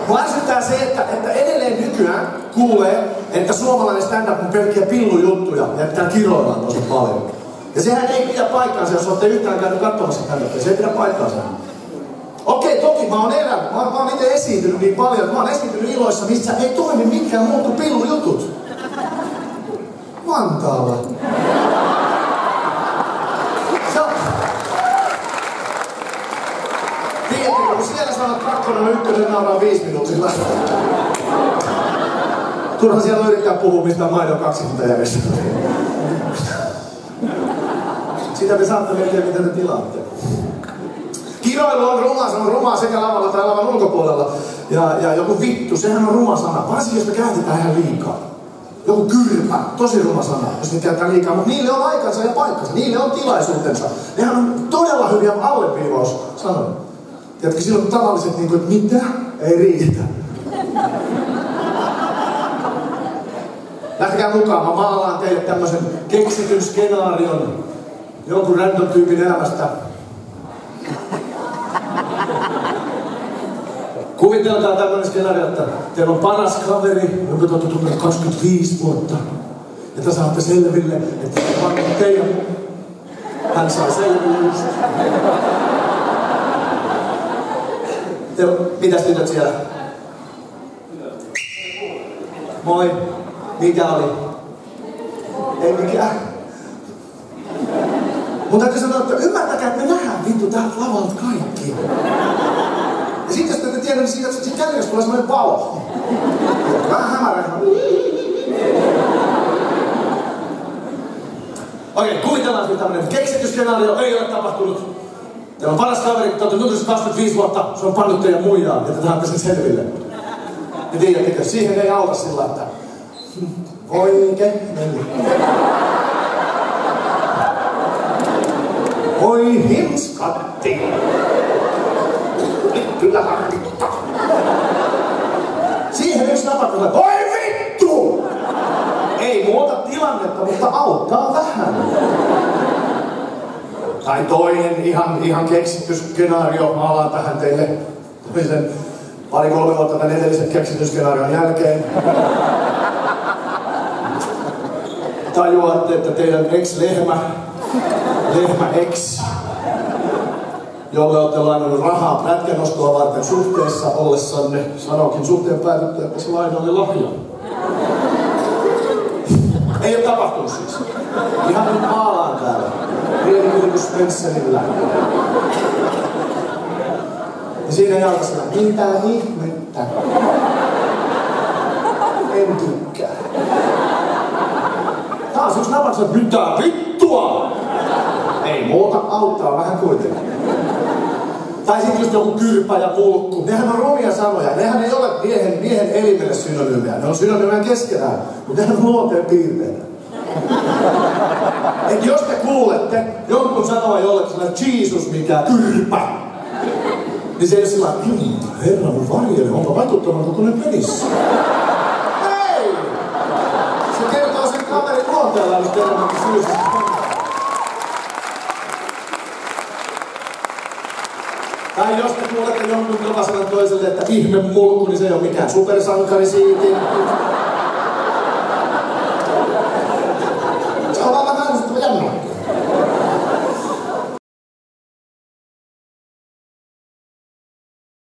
Mua ärsyttää se, että edelleen nykyään kuulee, että suomalainen stand-up on pelkkiä pillujuttuja ja että kiroillaan tosi paljon. Ja sehän ei pidä paikkaansa, jos olette yhtään käynyt katsomassa stand-upia. Se ei pidä paikkaansa. Okei, toki mä oon elänyt. Mä oon itse esiintynyt niin paljon, että mä oon esiintynyt iloissa, missä ei toimi mitkään muut kuin pillujutut. Vantaalla. Tiedättekö, kun siellä sanot 2 ja 1 nauraa 5 minuutilla. Turha siellä yrittää puhua mistään maidon 20 järjestelmää. Sitä te saatte miettiä, mitä te tilaatte. Kiroilu on ruma, se on rumaa sekä lavalla tai lavan ulkopuolella. Ja joku vittu, sehän on ruma sana. Varsinkin jos me käytetään ihan liikaa. Joku kyrpä, tosi ruma sana, jos me käytetään liikaa. Mutta niille on aikansa ja paikkansa, niille on tilaisuutensa. Nehän on todella hyviä alleviivaussanoja. Tiedätkö, silloin tavalliset niin kuin, että mitä? Ei riitä. Lähtekää mukaan, mä maalaan teille tämmösen keksityn skenaarion jonkun random tyypin elämästä. Kuvitelkaa tämmönen skenaario, että teillä on paras kaveri, jonka te olette tuntenut 25 vuotta. Ja te saatte selville, että teidän hän saa selville just. Mitäs tytöt siellä? Moi. Mikä oli? Ei mikään. Mun täytyy sanoa, että ymmärtäkää, että me nähdään vittu täältä lavalta kaikki. Ja sit jos te ette tiedä, niin siitä kärjessä tulee semmoinen valo. Vähän hämärä. Okei, kuvitellaan nyt tämmönen keksitty skenaario, ei ole tapahtunut. Teillä on paras kaveri, te olette tuntunut 25 vuotta, se on pannut teidän muijaan, että te saatte sen selville. Ja tiedättekö, siihen ei auta sillä, että voi kemmeli. Voi himskatti. Kyllä harmittaa. Siihen yksi tapa tulee, voi vittu! Ei muuta tilannetta, mutta auttaa vähän. Tai toinen ihan keksitty skenaario, maalaan tähän teille toisen 2-3 vuotta tämän edellisen keksityn skenaarion jälkeen. Tajuatte, että teidän ex-lehmä ex, jolle olette lainannut rahaa prätkänostoa varten suhteessa ollessanne, sanookin suhteen päätyttyä, että se laina oli lahja. Ei ole tapahtunut siis. Ihan nyt maalaan täällä. Pieni yritys Spencerillä. Ja siinä jalkasella, mitä ihmettä? En tykkää. Taas yksi napaksa, mitä vittua? Ei muuta, auttaa vähän kuitenkin. Tai sitten just joku kyrpä ja mulkku. Nehän on rumia sanoja. Nehän ei ole miehen elimelle synonyymiä. Ne on synonyymiä keskenään. Mutta nehän on luonteen piirteitä. Et jos te kuulette jonkun sanoa jollekin sellainen Jesus mikä kyrpä, niin se ei ole sellainen, herra mun varjeli, onpa vaikuttavan kokoinen penissä. Ei! Se kertoo sen kaverin luonteella, jos teillä on syystä. Tai jos te kuulette jonkun joka sanan toiselle, että ihme mulkku, niin se ei ole mikään supersankarisiiti.